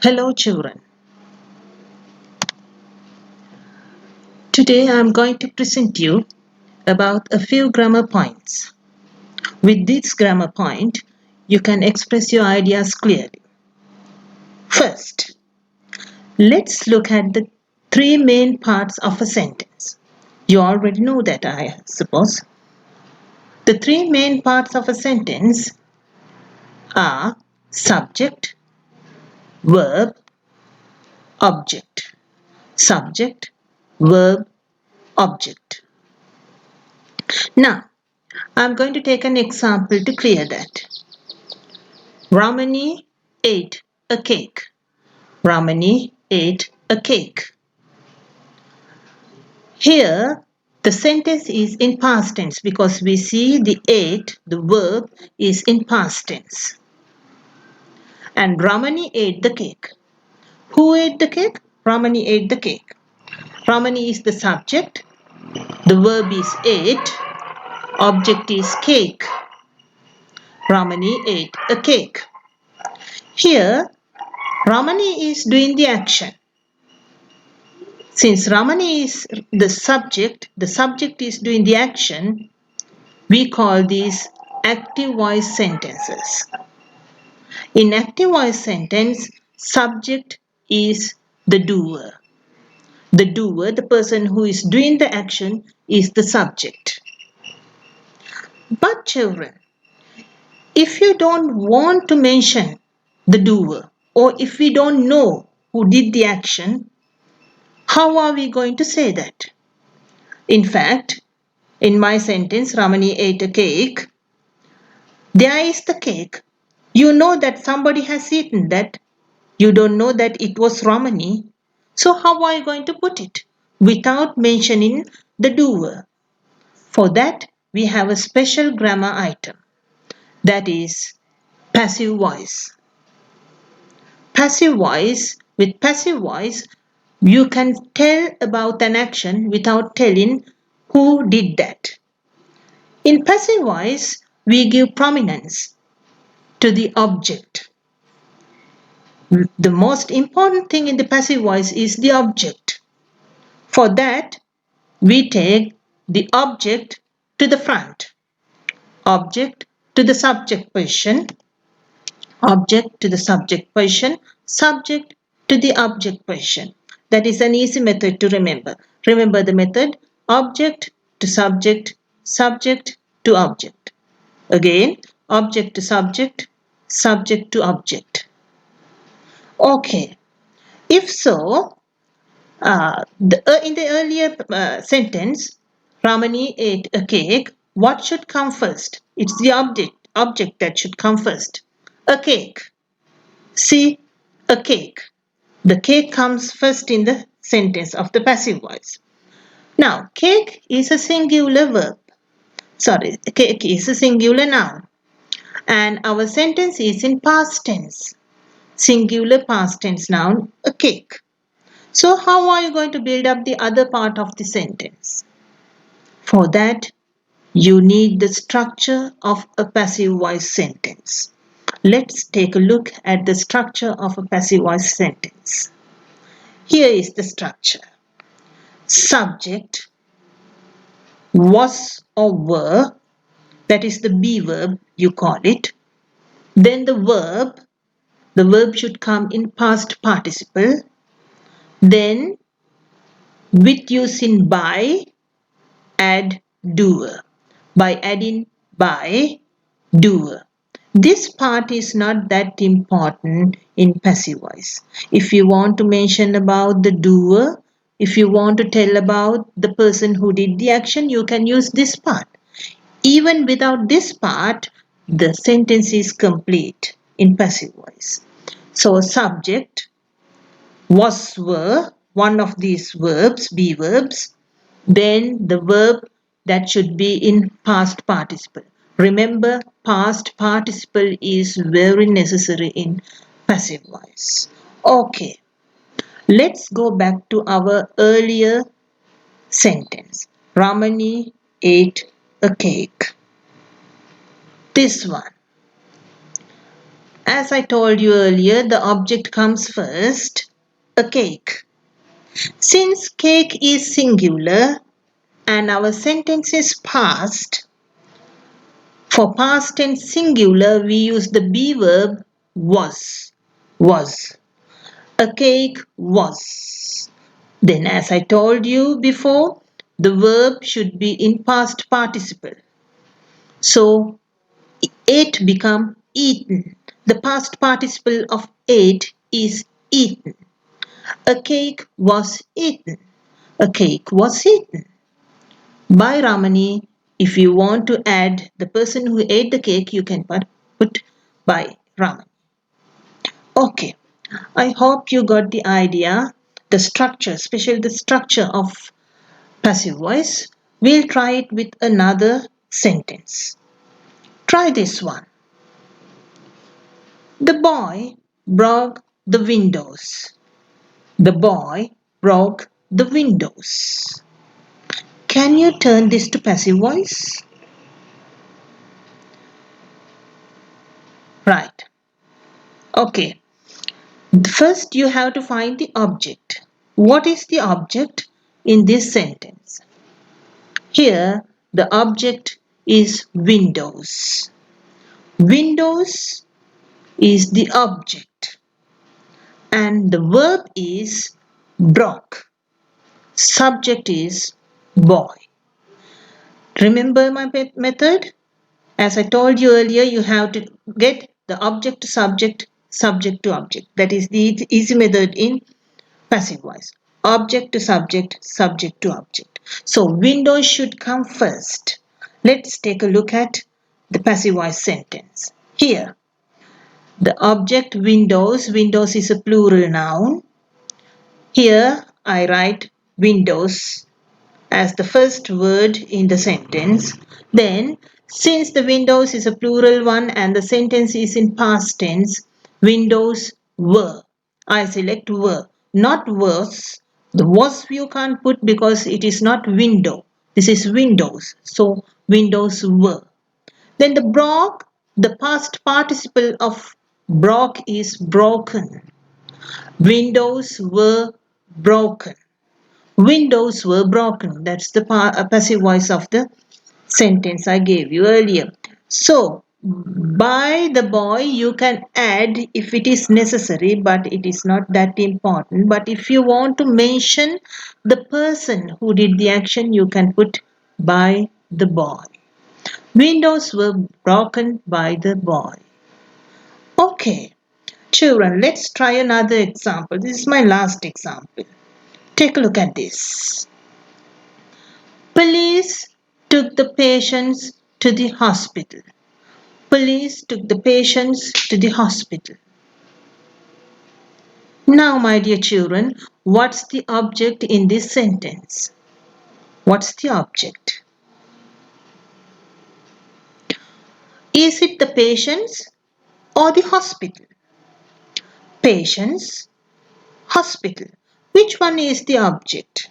Hello children. Today I am going to present you about a few grammar points. With this grammar point, you can express your ideas clearly. First, let's look at the three main parts of a sentence. You already know that, I suppose. The three main parts of a sentence are subject, verb, object. Subject, verb, object. Now, I'm going to take an example to clear that. Ramani ate a cake. Ramani ate a cake. Here, the sentence is in past tense because we see the ate, the verb, is in past tense. And Ramani ate the cake. Who ate the cake? Ramani ate the cake. Ramani is the subject. The verb is ate. Object is cake. Ramani ate a cake. Here, Ramani is doing the action. Since Ramani is the subject is doing the action, we call these active voice sentences. In active voice sentence, subject is the doer. The doer, the person who is doing the action, is the subject. But children, if you don't want to mention the doer, or if we don't know who did the action, how are we going to say that? In fact, in my sentence, Ramani ate a cake. There is the cake. You know that somebody has eaten that. You don't know that it was Ramani. So how are you going to put it? Without mentioning the doer. For that, we have a special grammar item. That is passive voice. Passive voice, with passive voice, you can tell about an action without telling who did that. In passive voice, we give prominence to the object. The most important thing in the passive voice is the object. For that, we take the object to the front. Object to the subject position. Object to the subject position. Subject to the object position. That is an easy method to remember. Remember the method: object to subject, subject to object. Again, object to subject, subject to object. Okay, if so, in the earlier sentence, Ramani ate a cake. What should come first? It's the object that should come first. A cake. See, a cake. The cake comes first in the sentence of the passive voice. Now, cake is a singular verb. Sorry, cake is a singular noun. And our sentence is in past tense. Singular past tense noun, a cake. So how are you going to build up the other part of the sentence? For that, you need the structure of a passive voice sentence. Let's take a look at the structure of a passive voice sentence. Here is the structure. Subject, was or were, that is the be verb, you call it. Then the verb should come in past participle. Then with using by, add doer. By adding by, doer. This part is not that important in passive voice. If you want to mention about the doer, if you want to tell about the person who did the action, you can use this part. Even without this part, the sentence is complete in passive voice. So subject, was, were, one of these verbs, be verbs. Then the verb that should be in past participle. Remember, past participle is very necessary in passive voice. Okay, let's go back to our earlier sentence. Ramani ate a cake. This one. As I told you earlier, the object comes first, a cake. Since cake is singular and our sentence is past, for past tense singular we use the be verb was. Was. A cake was. Then as I told you before, the verb should be in past participle. So ate become eaten. The past participle of ate is eaten. A cake was eaten. A cake was eaten. By Ramani, if you want to add the person who ate the cake, you can put by Ramani. Okay, I hope you got the idea, the structure, especially the structure of passive voice. We'll try it with another sentence. Try this one. The boy broke the windows. The boy broke the windows. Can you turn this to passive voice? Right. Okay. First, you have to find the object. What is the object in this sentence? Here, the object is windows. Windows is the object and the verb is broke. Subject is boy. Remember my method? As I told you earlier, you have to get the object to subject, subject to object. That is the easy method in passive voice. Object to subject, subject to object. So windows should come first. Let's take a look at the passive voice sentence. Here, the object windows, windows is a plural noun. Here I write windows as the first word in the sentence. Then, since the windows is a plural one and the sentence is in past tense, windows were. I select were, not was. The was you can't put because it is not window. This is windows. So, windows were. Then the broke, the past participle of broke is broken. Windows were broken. Windows were broken. That's the passive voice of the sentence I gave you earlier. So, by the boy you can add if it is necessary, but it is not that important. But if you want to mention the person who did the action, you can put by the boy. Windows were broken by the boy. Okay, children, let's try another example. This is my last example. Take a look at this. Police took the patients to the hospital. Police took the patients to the hospital. Now, my dear children, what's the object in this sentence? What's the object? Is it the patients or the hospital? Patients, hospital. Which one is the object?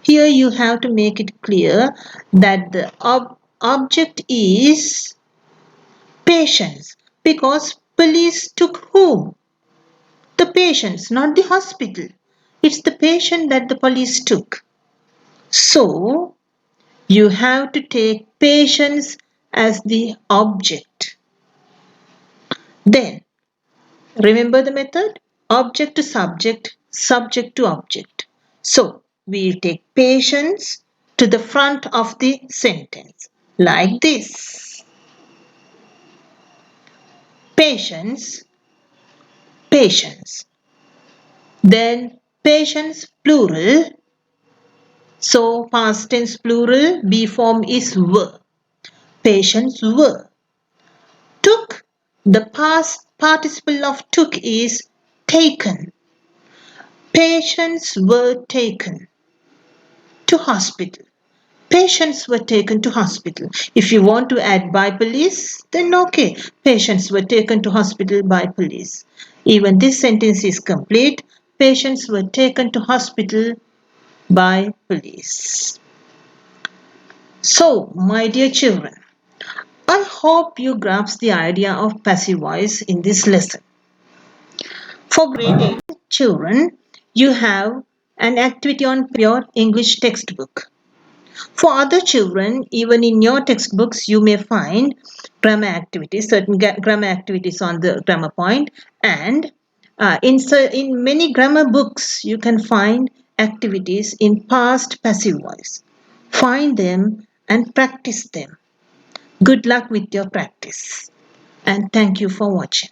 Here you have to make it clear that the object is patients because police took whom? The patients, not the hospital. It's the patient that the police took. So, you have to take patients as the object. Then, remember the method? Object to subject, subject to object. So, we'll take patients to the front of the sentence. Like this. Patients, patients. Then, patients plural. So, past tense plural, be form is were. Patients were. Took, the past participle of took is taken. Patients were taken to hospital. Patients were taken to hospital. If you want to add by police, then okay. Patients were taken to hospital by police. Even this sentence is complete. Patients were taken to hospital by police. So, my dear children, I hope you grasp the idea of passive voice in this lesson. For grade 8 children, you have an activity on your English textbook. For other children, even in your textbooks, you may find grammar activities, certain grammar activities on the grammar point, and in many grammar books, you can find activities in past passive voice. Find them and practice them. Good luck with your practice, and thank you for watching.